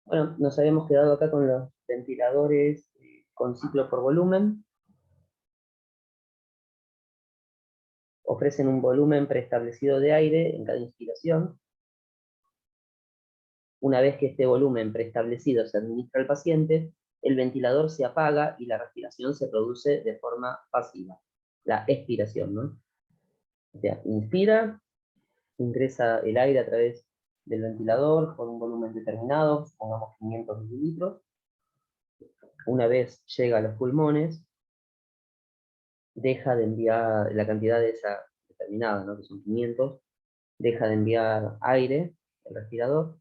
Bueno, nos habíamos quedado acá con los ventiladores con ciclo por volumen. Ofrecen un volumen preestablecido de aire en cada inspiración. Una vez que este volumen preestablecido se administra al paciente, el ventilador se apaga y la respiración se produce de forma pasiva. La expiración, ¿no? O sea, inspira, ingresa el aire a través del ventilador por un volumen determinado, pongamos 500 mililitros. Una vez llega a los pulmones, deja de enviar la cantidad de esa determinada, ¿no? Que son 500, deja de enviar aire, el respirador,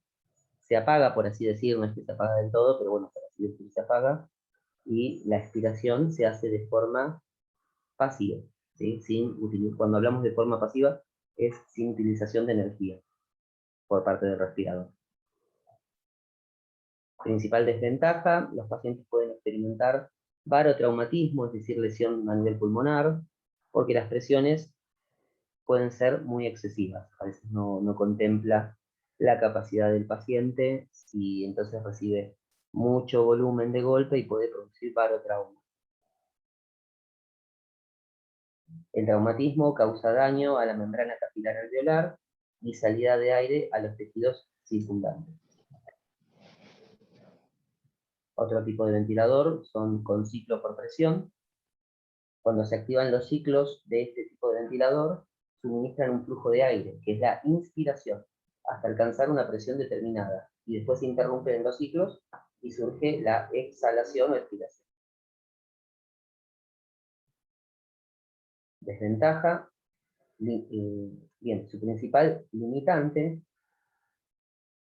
se apaga, por así decir, no es que se apaga del todo, pero bueno, por así decir, se apaga, y la expiración se hace de forma pasiva, ¿sí? Cuando hablamos de forma pasiva, es sin utilización de energía por parte del respirador. Principal desventaja, los pacientes pueden experimentar barotraumatismo, es decir, lesión a nivel pulmonar, porque las presiones pueden ser muy excesivas. A veces no contempla la capacidad del paciente y entonces recibe mucho volumen de golpe y puede producir barotrauma. El traumatismo causa daño a la membrana capilar alveolar y salida de aire a los tejidos circundantes. Otro tipo de ventilador son con ciclo por presión. Cuando se activan los ciclos de este tipo de ventilador, suministran un flujo de aire, que es la inspiración, hasta alcanzar una presión determinada, y después se interrumpen los ciclos y surge la exhalación o expiración. Desventaja, bien, su principal limitante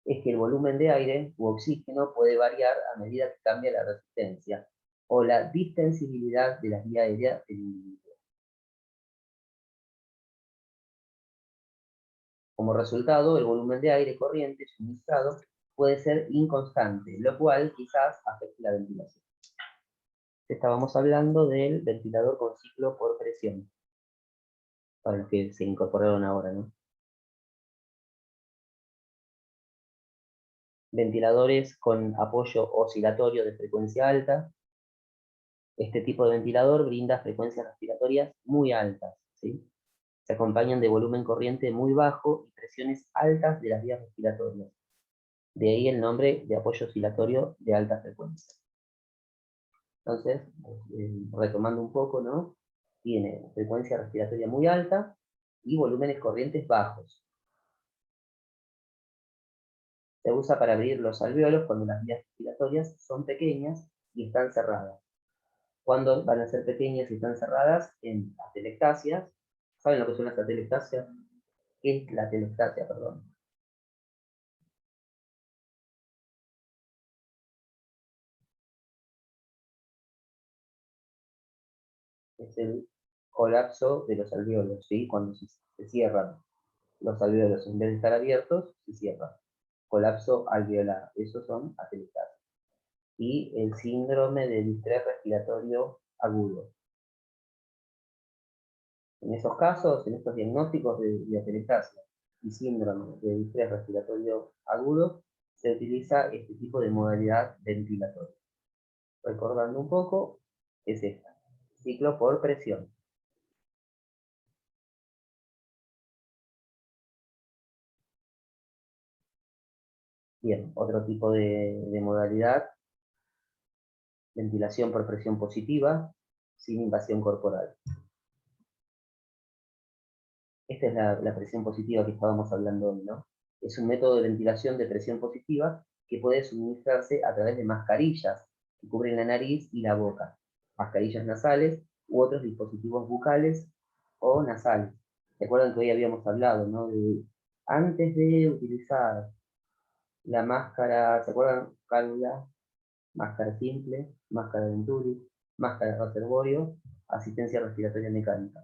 es que el volumen de aire u oxígeno puede variar a medida que cambia la resistencia o la distensibilidad de la vía aérea del individuo. Como resultado, el volumen de aire corriente suministrado puede ser inconstante, lo cual quizás afecte la ventilación. Estábamos hablando del ventilador con ciclo por presión, para los que se incorporaron ahora, ¿no? Ventiladores con apoyo oscilatorio de frecuencia alta. Este tipo de ventilador brinda frecuencias respiratorias muy altas, ¿sí? Se acompañan de volumen corriente muy bajo y presiones altas de las vías respiratorias. De ahí el nombre de apoyo oscilatorio de alta frecuencia. Entonces, retomando un poco, ¿no? Tiene frecuencia respiratoria muy alta y volúmenes corrientes bajos. Se usa para abrir los alvéolos cuando las vías respiratorias son pequeñas y están cerradas. ¿Cuándo van a ser pequeñas y están cerradas? En atelectasias. ¿Saben lo que son las atelectasias? ¿Qué es la atelectasia, perdón? Es el colapso de los alvéolos, ¿sí? Cuando se cierran los alvéolos, en vez de estar abiertos, se cierran. Colapso alveolar, esos son atelectasias. Y el síndrome de distrés respiratorio agudo. En esos casos, en estos diagnósticos de atelectasia y síndrome de distrés respiratorio agudo, se utiliza este tipo de modalidad ventilatoria. Recordando un poco, es esta, ciclo por presión. Bien, otro tipo de modalidad, ventilación por presión positiva, sin invasión corporal. Esta es la presión positiva que estábamos hablando hoy, ¿no? Es un método de ventilación de presión positiva que puede suministrarse a través de mascarillas que cubren la nariz y la boca, mascarillas nasales u otros dispositivos bucales o nasales. Recuerdan que hoy habíamos hablado, ¿no? Antes de utilizar la máscara, ¿se acuerdan? Cálula, máscara simple, máscara Venturi, máscara de reservorio, asistencia respiratoria mecánica.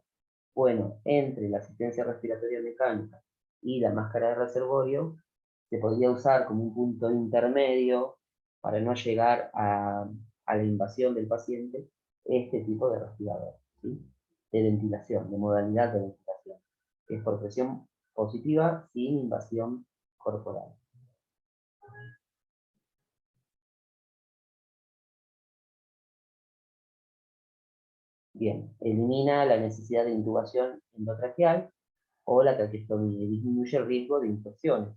Bueno, entre la asistencia respiratoria mecánica y la máscara de reservorio, se podría usar como un punto intermedio para no llegar a la invasión del paciente este tipo de respirador, ¿sí? De ventilación, de modalidad de ventilación. Es por presión positiva sin invasión corporal. Bien, elimina la necesidad de intubación endotraqueal o la traqueostomía y disminuye el riesgo de infecciones,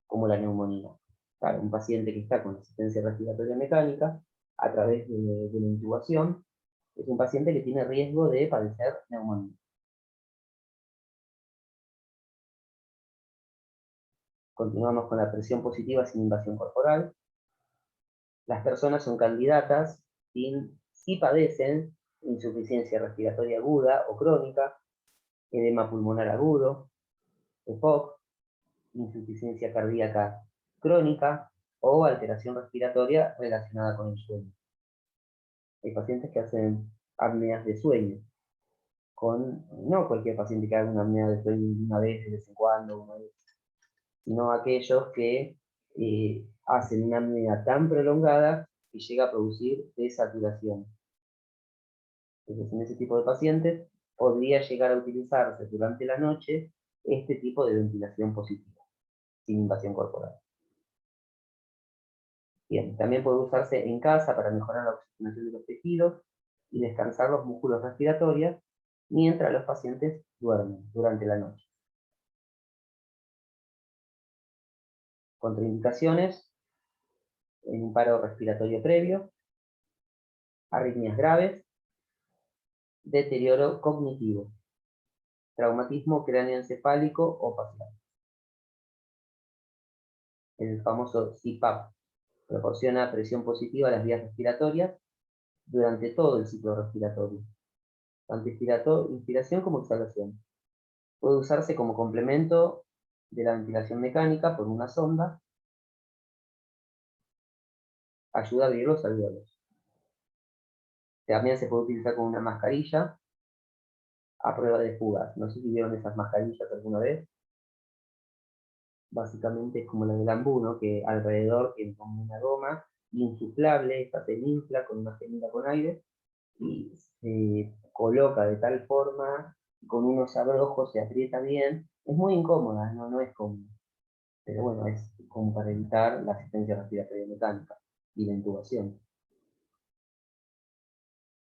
como la neumonía. Claro, un paciente que está con asistencia respiratoria mecánica, a través de la intubación, es un paciente que tiene riesgo de padecer neumonía. Continuamos con la presión positiva sin invasión corporal. Las personas son candidatas si padecen insuficiencia respiratoria aguda o crónica, edema pulmonar agudo, EPOC, insuficiencia cardíaca crónica o alteración respiratoria relacionada con el sueño. Hay pacientes que hacen apneas de sueño, no cualquier paciente que haga una apnea de sueño una vez, de vez en cuando, una vez, sino aquellos que hacen una apnea tan prolongada que llega a producir desaturación. Entonces, en ese tipo de pacientes podría llegar a utilizarse durante la noche este tipo de ventilación positiva, sin invasión corporal. Bien, también puede usarse en casa para mejorar la oxigenación de los tejidos y descansar los músculos respiratorios mientras los pacientes duermen durante la noche. Contraindicaciones en un paro respiratorio previo, arritmias graves, deterioro cognitivo, traumatismo cráneoencefálico o facial. El famoso CPAP proporciona presión positiva a las vías respiratorias durante todo el ciclo respiratorio, tanto inspiración como exhalación. Puede usarse como complemento de la ventilación mecánica por una sonda, ayuda a abrir los alvéolos. También se puede utilizar con una mascarilla a prueba de fugas. No sé si vieron esas mascarillas alguna vez. Básicamente es como la del Ambú, ¿no? Que alrededor tiene como una goma insuflable, esta se infla con una jeringa con aire y se coloca de tal forma, con unos abrojos se aprieta bien. Es muy incómoda, no es cómoda. Pero bueno, es como para evitar la asistencia respiratoria mecánica y la intubación.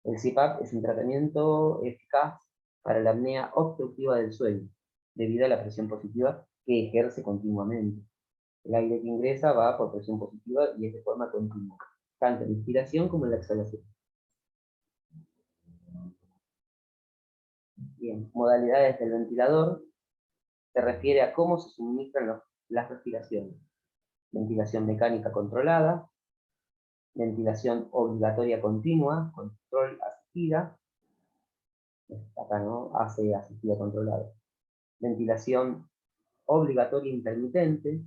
El CPAP es un tratamiento eficaz para la apnea obstructiva del sueño, debido a la presión positiva que ejerce continuamente. El aire que ingresa va por presión positiva y es de forma continua, tanto en la inspiración como en la exhalación. Bien, modalidades del ventilador se refiere a cómo se suministran las respiraciones. Ventilación mecánica controlada, ventilación obligatoria continua, control asistida, acá no, AC asistida controlada. Ventilación obligatoria intermitente,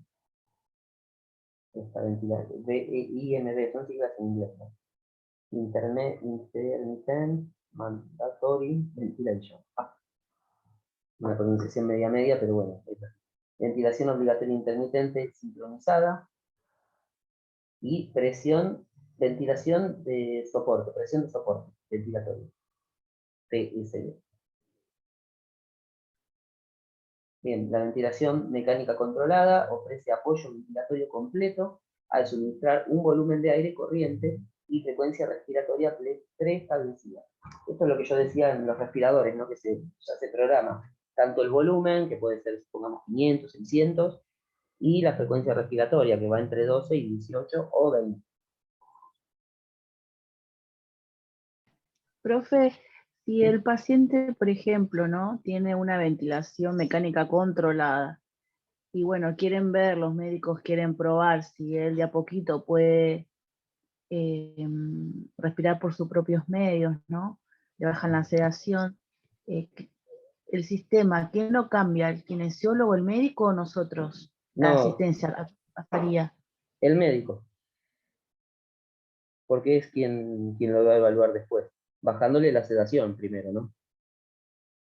esta ventilación, IMV, son siglas en inglés, ¿no? Intermittent Mandatory Ventilation. Una pronunciación media, pero bueno. Ventilación obligatoria intermitente sincronizada y ventilación de soporte, presión de soporte ventilatorio, PSV. Bien, la ventilación mecánica controlada ofrece apoyo ventilatorio completo al suministrar un volumen de aire corriente y frecuencia respiratoria preestablecida. Esto es lo que yo decía en los respiradores, ¿no? Que ya se programa tanto el volumen, que puede ser, supongamos, 500, 600, y la frecuencia respiratoria, que va entre 12 y 18 o 20. Profe, si el paciente, por ejemplo, ¿no? Tiene una ventilación mecánica controlada y bueno, quieren ver, los médicos quieren probar si él de a poquito puede respirar por sus propios medios, ¿no? Le bajan la sedación. El sistema, ¿quién lo cambia? ¿El kinesiólogo, el médico o nosotros? La No, asistencia pasaría. el médico, porque es quien lo va a evaluar después, bajándole la sedación primero, ¿no?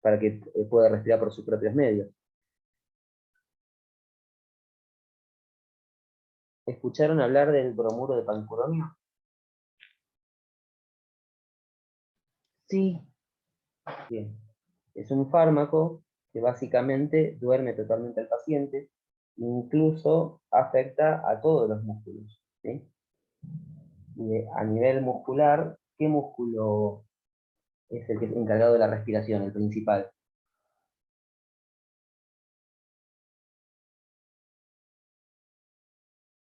Para que pueda respirar por sus propios medios. ¿Escucharon hablar del bromuro de pancuronio? Sí. Bien. Es un fármaco que básicamente duerme totalmente al paciente, incluso afecta a todos los músculos, ¿sí? Y a nivel muscular, ¿qué músculo es el que es encargado de la respiración, el principal.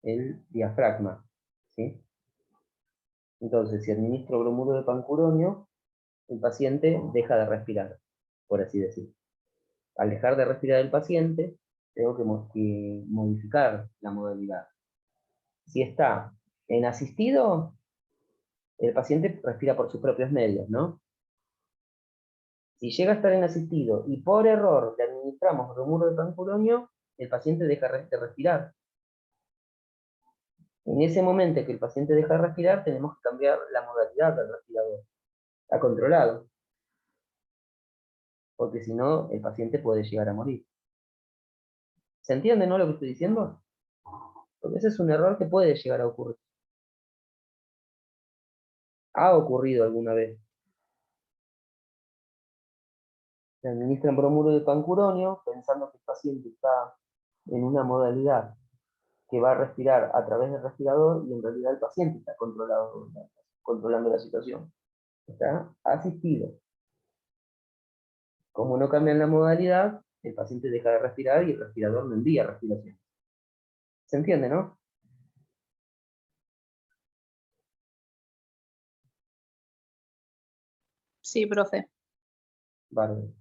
El diafragma, ¿sí? Entonces, si administro bromuro de pancuronio, el paciente deja de respirar, por así decir. Al dejar de respirar el paciente, tengo que modificar la modalidad. Si está en asistido, el paciente respira por sus propios medios, ¿no? Si llega a estar en asistido y por error le administramos bromuro de pancuronio, el paciente deja de respirar. En ese momento que el paciente deja de respirar, tenemos que cambiar la modalidad del respirador a controlado, porque si no, el paciente puede llegar a morir. ¿Se entiende, no, lo que estoy diciendo? Porque ese es un error que puede llegar a ocurrir. Ha ocurrido alguna vez. Se administran bromuro de pancuronio pensando que el paciente está en una modalidad que va a respirar a través del respirador y en realidad el paciente está controlando la situación. Está asistido. Como no cambian la modalidad, el paciente deja de respirar y el respirador no envía respiración. ¿Se entiende, no? Sí, profe. Vale.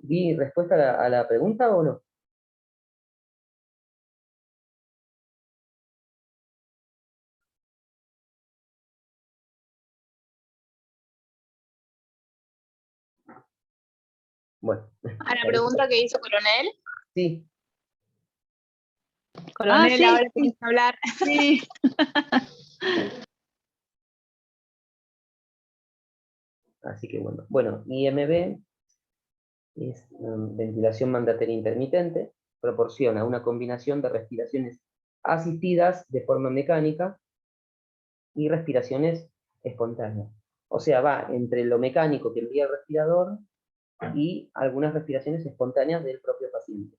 ¿Di respuesta a la pregunta o no? Bueno. A la pregunta que hizo Coronel. Sí. Coronel, sí, ahora sí. tienes que hablar. Sí. Así que bueno. Bueno, IMB es ventilación mandatoria intermitente, proporciona una combinación de respiraciones asistidas de forma mecánica y respiraciones espontáneas. O sea, va entre lo mecánico que envía el respirador y algunas respiraciones espontáneas del propio paciente.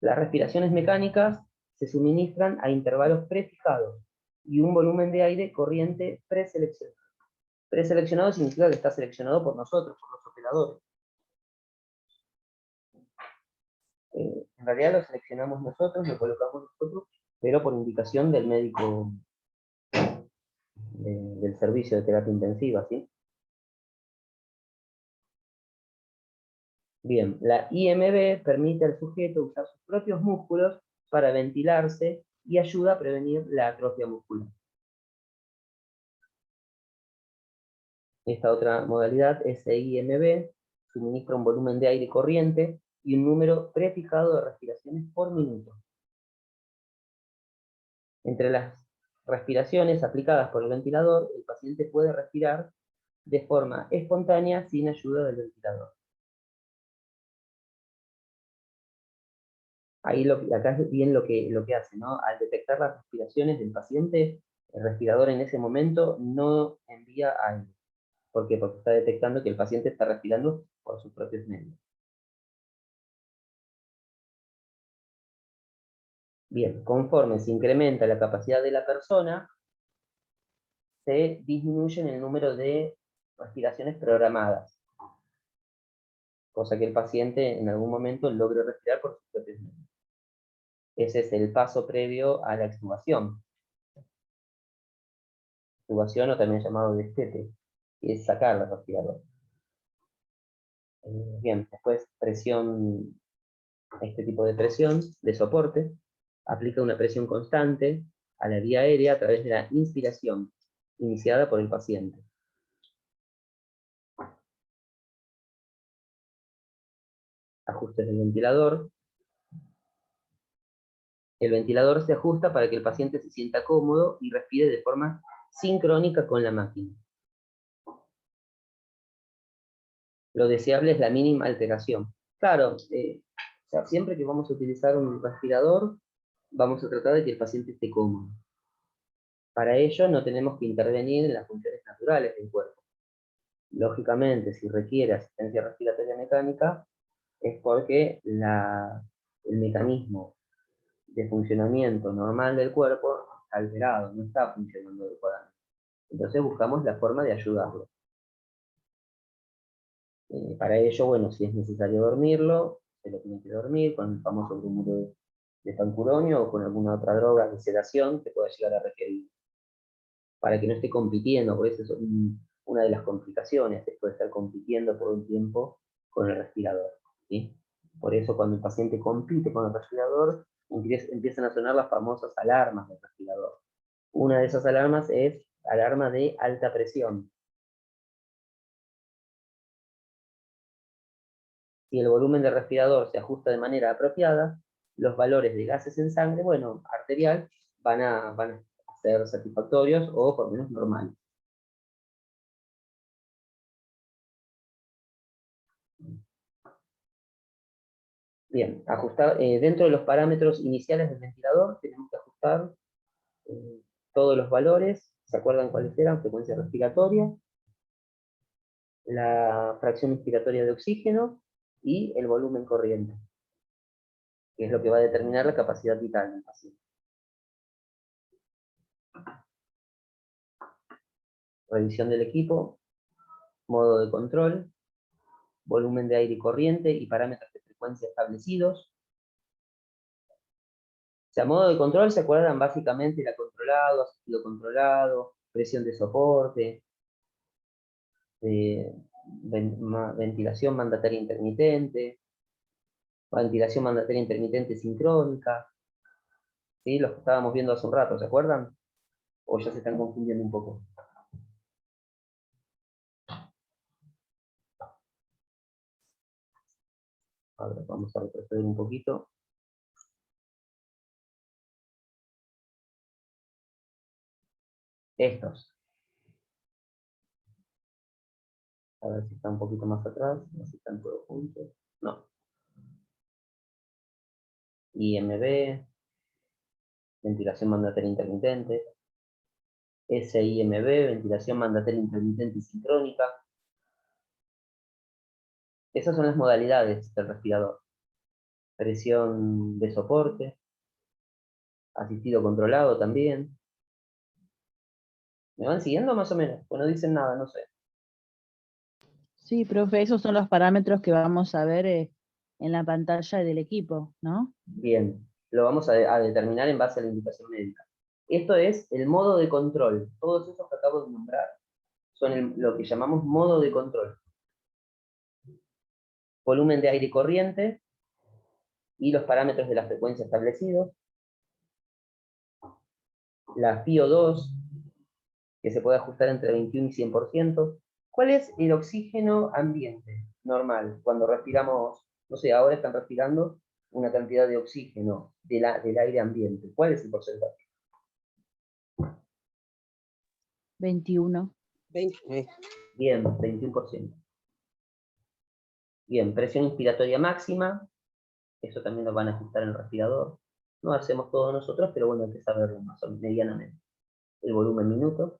Las respiraciones mecánicas se suministran a intervalos prefijados y un volumen de aire corriente preseleccionado. Preseleccionado significa que está seleccionado por nosotros, por los operadores. En realidad lo seleccionamos nosotros, lo colocamos nosotros, pero por indicación del médico del servicio de terapia intensiva, ¿sí? Bien, la IMB permite al sujeto usar sus propios músculos para ventilarse y ayuda a prevenir la atrofia muscular. Esta otra modalidad, SIMB, suministra un volumen de aire corriente y un número prefijado de respiraciones por minuto. Entre las respiraciones aplicadas por el ventilador, el paciente puede respirar de forma espontánea sin ayuda del ventilador. Ahí acá es bien lo que hace, ¿no? Al detectar las respiraciones del paciente, el respirador en ese momento no envía aire. ¿Por qué? Porque está detectando que el paciente está respirando por sus propios medios. Bien, conforme se incrementa la capacidad de la persona, se disminuye el número de respiraciones programadas, cosa que el paciente en algún momento logre respirar por sus propios medios. Ese es el paso previo a la extubación. Extubación, o también llamado destete, que es sacar la respirador. Bien, después presión, este tipo de presión de soporte, aplica una presión constante a la vía aérea a través de la inspiración iniciada por el paciente. Ajustes del ventilador. El ventilador se ajusta para que el paciente se sienta cómodo y respire de forma sincrónica con la máquina. Lo deseable es la mínima alteración. Claro, o sea, siempre que vamos a utilizar un respirador, vamos a tratar de que el paciente esté cómodo. Para ello no tenemos que intervenir en las funciones naturales del cuerpo. Lógicamente, si requiere asistencia respiratoria mecánica, es porque el mecanismo de funcionamiento normal del cuerpo está alterado, no está funcionando adecuadamente. Entonces buscamos la forma de ayudarlo. Para ello, bueno, si es necesario dormirlo, se lo tiene que dormir con el famoso bromuro de fancuronio o con alguna otra droga de sedación que pueda llegar a requerir. Para que no esté compitiendo, por eso es una de las complicaciones, es puede estar compitiendo por un tiempo con el respirador. ¿Sí? Por eso cuando el paciente compite con el respirador, empiezan a sonar las famosas alarmas del respirador. Una de esas alarmas es alarma de alta presión. Si el volumen del respirador se ajusta de manera apropiada, los valores de gases en sangre, bueno, arterial, van a ser satisfactorios o por lo menos normales. Bien, dentro de los parámetros iniciales del ventilador tenemos que ajustar todos los valores. ¿Se acuerdan cuáles eran? Frecuencia respiratoria, la fracción inspiratoria de oxígeno y el volumen corriente, que es lo que va a determinar la capacidad vital del paciente. Revisión del equipo, modo de control, volumen de aire y corriente y parámetros de frecuencia establecidos. O sea, modo de control, ¿se acuerdan? Básicamente era controlado, asistido controlado, presión de soporte, ventilación mandataria intermitente, ventilación mandataria intermitente sincrónica, ¿sí? Los que estábamos viendo hace un rato, ¿se acuerdan? ¿O ya se están confundiendo un poco? A ver, vamos a retroceder un poquito. Estos. A ver si está un poquito más atrás, a ver si están todos juntos. No. IMB, ventilación mandataria intermitente. SIMB, ventilación mandataria intermitente y sincrónica. Esas son las modalidades del respirador. Presión de soporte, asistido controlado también. ¿Me van siguiendo más o menos? Pues no dicen nada, no sé. Sí, profe, esos son los parámetros que vamos a ver en la pantalla del equipo, ¿no? Bien, lo vamos a determinar en base a la indicación médica. Esto es el modo de control. Todos esos que acabo de nombrar son lo que llamamos modo de control. Volumen de aire y corriente y los parámetros de la frecuencia establecidos. La FiO2, que se puede ajustar entre 21 y 100%. ¿Cuál es el oxígeno ambiente normal? Cuando respiramos, no sé, ahora están respirando una cantidad de oxígeno del aire ambiente. ¿Cuál es el porcentaje? 21. 20. Bien, 21%. Bien, presión inspiratoria máxima, eso también lo van a ajustar en el respirador. No hacemos todos nosotros, pero bueno, hay que saberlo más o menos, medianamente. El volumen minuto.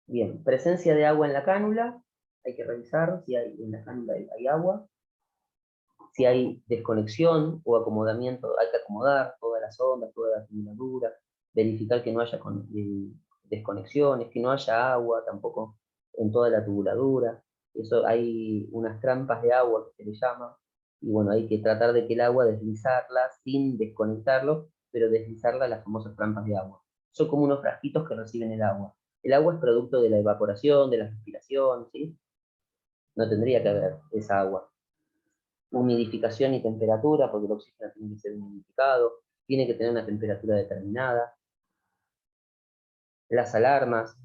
Bien, presencia de agua en la cánula, hay que revisar si en la cánula hay agua. Si hay desconexión o acomodamiento, hay que acomodar todas las ondas, toda la tubuladura, verificar que no haya desconexiones, que no haya agua tampoco en toda la tubuladura. Eso hay unas trampas de agua que se le llama, y bueno, hay que tratar de que el agua deslizarla sin desconectarlo, pero deslizarla a las famosas trampas de agua. Son como unos frasquitos que reciben el agua. El agua es producto de la evaporación, de la respiración, ¿sí? No tendría que haber esa agua. Humidificación y temperatura, porque el oxígeno tiene que ser humidificado, tiene que tener una temperatura determinada. Las alarmas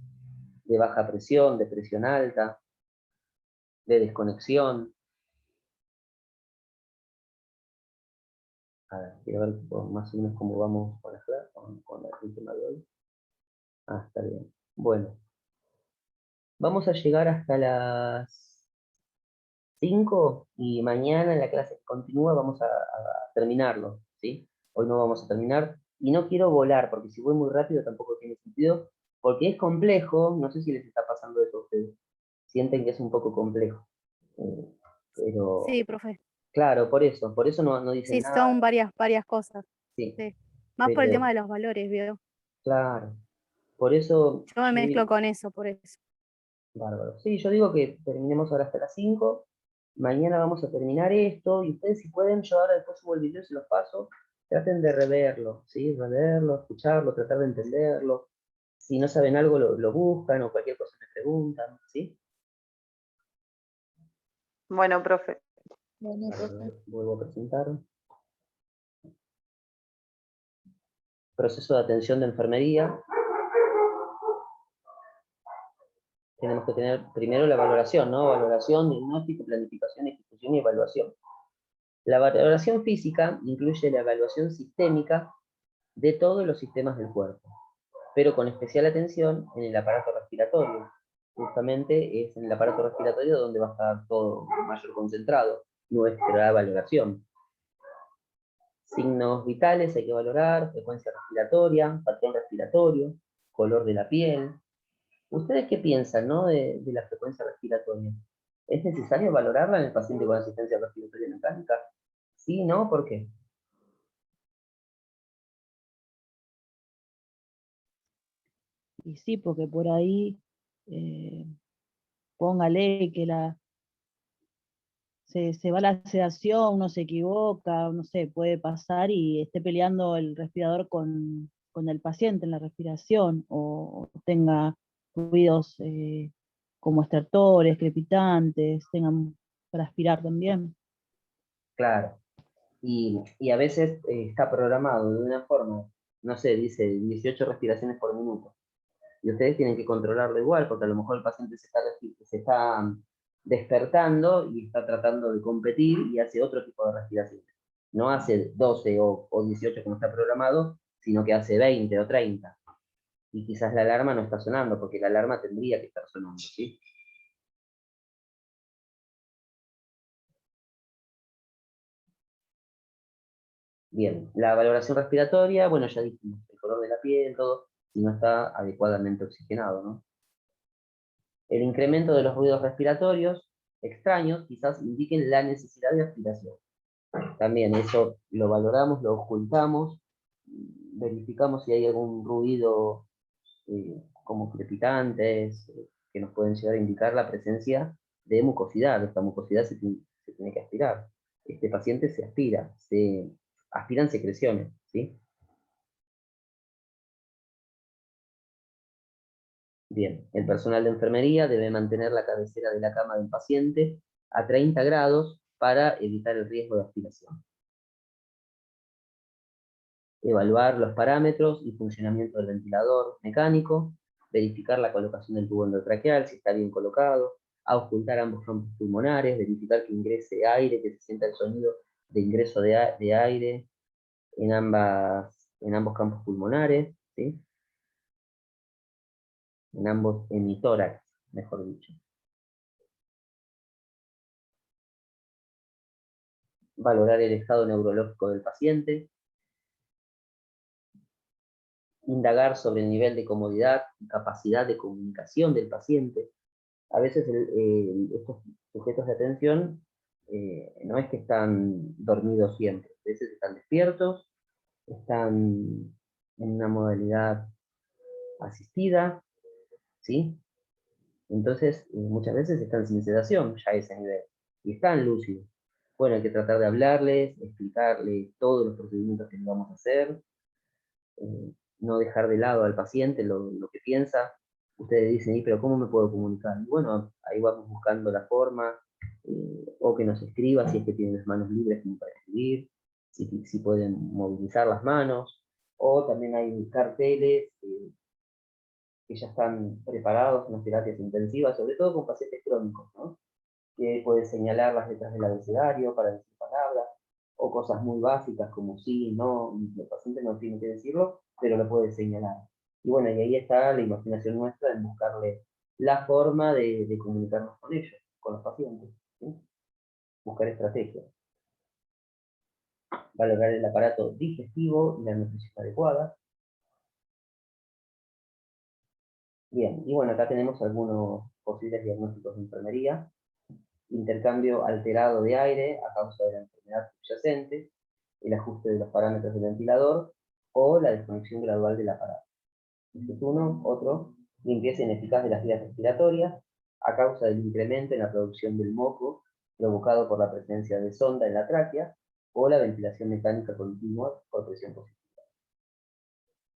de baja presión, de presión alta, de desconexión. A ver, quiero ver más o menos cómo vamos con el tema de hoy. Ah, está bien. Bueno, vamos a llegar hasta las 5 y mañana en la clase que continúa vamos a terminarlo, ¿sí? Hoy no vamos a terminar y no quiero volar porque si voy muy rápido tampoco tiene sentido porque es complejo, no sé si les está pasando eso a ustedes, sienten que es un poco complejo, pero Sí, profe. Claro, por eso no dicen Sí, nada, son varias cosas. sí, Sí. Más por el pero tema de los valores, ¿vio? claro, por eso Yo me yo mezclo digo, con eso, por eso. bárbaro. Sí, yo digo que terminemos ahora hasta las 5. Mañana vamos a terminar esto, y ustedes si pueden, yo ahora después subo el video y se los paso, traten de reverlo, ¿sí? Reverlo, escucharlo, tratar de entenderlo. Si no saben algo, lo buscan, o cualquier cosa me preguntan, ¿sí? Bueno, profe. Bueno, profe. Vuelvo a presentar. Proceso de atención de enfermería. Tenemos que tener primero la valoración, ¿no? Valoración, diagnóstico, planificación, ejecución y evaluación. La valoración física incluye la evaluación sistémica de todos los sistemas del cuerpo, pero con especial atención en el aparato respiratorio. Justamente es en el aparato respiratorio donde va a estar todo mayor concentrado, nuestra valoración. Signos vitales hay que valorar: frecuencia respiratoria, patrón respiratorio, color de la piel. ¿Ustedes qué piensan, no, de la frecuencia respiratoria? ¿Es necesario valorarla en el paciente con asistencia respiratoria mecánica? Sí, ¿no? ¿Por qué? Y sí, porque por ahí, póngale que se va la sedación, uno se equivoca, no sé, puede pasar y esté peleando el respirador con el paciente en la respiración, o tenga ruidos como estertores, crepitantes, tengan para aspirar también. Claro. Y a veces está programado de una forma, no sé, dice 18 respiraciones por minuto. Y ustedes tienen que controlarlo igual, porque a lo mejor el paciente se está despertando y está tratando de competir y hace otro tipo de respiración. No hace 12 o 18 como está programado, sino que hace 20 o 30. Y quizás la alarma no está sonando, porque la alarma tendría que estar sonando, ¿sí? Bien, la valoración respiratoria, bueno, ya dijimos, el color de la piel, todo, si no está adecuadamente oxigenado, ¿no? El incremento de los ruidos respiratorios extraños quizás indiquen la necesidad de aspiración. También eso lo valoramos, lo ocultamos, verificamos si hay algún ruido como crepitantes, que nos pueden llegar a indicar la presencia de mucosidad. Esta mucosidad se tiene que aspirar. Este paciente se aspira, se aspiran secreciones, ¿sí? Bien, el personal de enfermería debe mantener la cabecera de la cama del paciente a 30 grados para evitar el riesgo de aspiración. Evaluar los parámetros y funcionamiento del ventilador mecánico, verificar la colocación del tubo endotraqueal, si está bien colocado, auscultar ambos campos pulmonares, verificar que ingrese aire, que se sienta el sonido de ingreso de aire en ambos campos pulmonares, ¿sí? En ambos hemitórax, mejor dicho. Valorar el estado neurológico del paciente, indagar sobre el nivel de comodidad y capacidad de comunicación del paciente. A veces estos sujetos de atención no es que están dormidos siempre, a veces están despiertos, están en una modalidad asistida, ¿sí? Entonces, muchas veces están sin sedación ya a ese nivel, y están lúcidos. Bueno, hay que tratar de hablarles, explicarles todos los procedimientos que vamos a hacer, no dejar de lado al paciente lo que piensa. Ustedes dicen, "¿Y pero cómo me puedo comunicar?". Y bueno, ahí vamos buscando la forma, o que nos escriba si es que tienen las manos libres como para escribir, si pueden movilizar las manos, o también hay carteles que ya están preparados en las terapias intensivas, sobre todo con pacientes crónicos, ¿no? Que puede señalar las letras del abecedario para decir palabras, o cosas muy básicas como sí, no, el paciente no tiene que decirlo, pero lo puede señalar. Y bueno, y ahí está la imaginación nuestra en buscarle la forma de comunicarnos con ellos, con los pacientes, ¿sí? Buscar estrategias. Valorar el aparato digestivo y la nutrición adecuada. Bien, y bueno, acá tenemos algunos posibles diagnósticos de enfermería. intercambio alterado de aire a causa de la enfermedad subyacente, el ajuste de los parámetros del ventilador o la desconexión gradual del aparato. Este es uno. Otro, limpieza ineficaz de las vías respiratorias a causa del incremento en la producción del moco provocado por la presencia de sonda en la tráquea o la ventilación mecánica continua por presión positiva.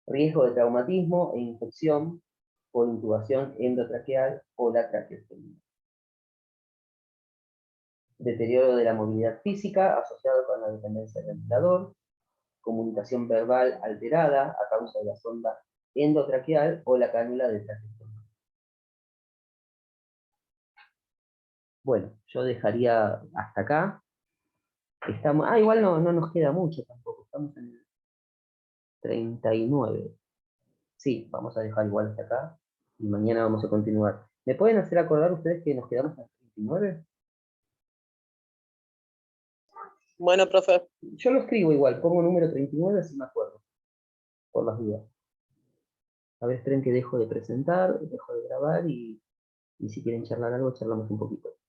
Riesgo de traumatismo e infección por intubación endotraqueal o la traqueostomía. Deterioro de la movilidad física asociado con la dependencia del ventilador, comunicación verbal alterada a causa de la sonda endotraqueal o la cánula de traqueostomía. Bueno, yo dejaría hasta acá. Estamos, igual no nos queda mucho tampoco, estamos en el 39. Sí, vamos a dejar igual hasta acá y mañana vamos a continuar. ¿Me pueden hacer acordar ustedes que nos quedamos en el 39? Bueno, profe. Yo lo escribo igual, pongo número 39 así me acuerdo, por las dudas. A ver, esperen que dejo de presentar, dejo de grabar y si quieren charlar algo, charlamos un poquito.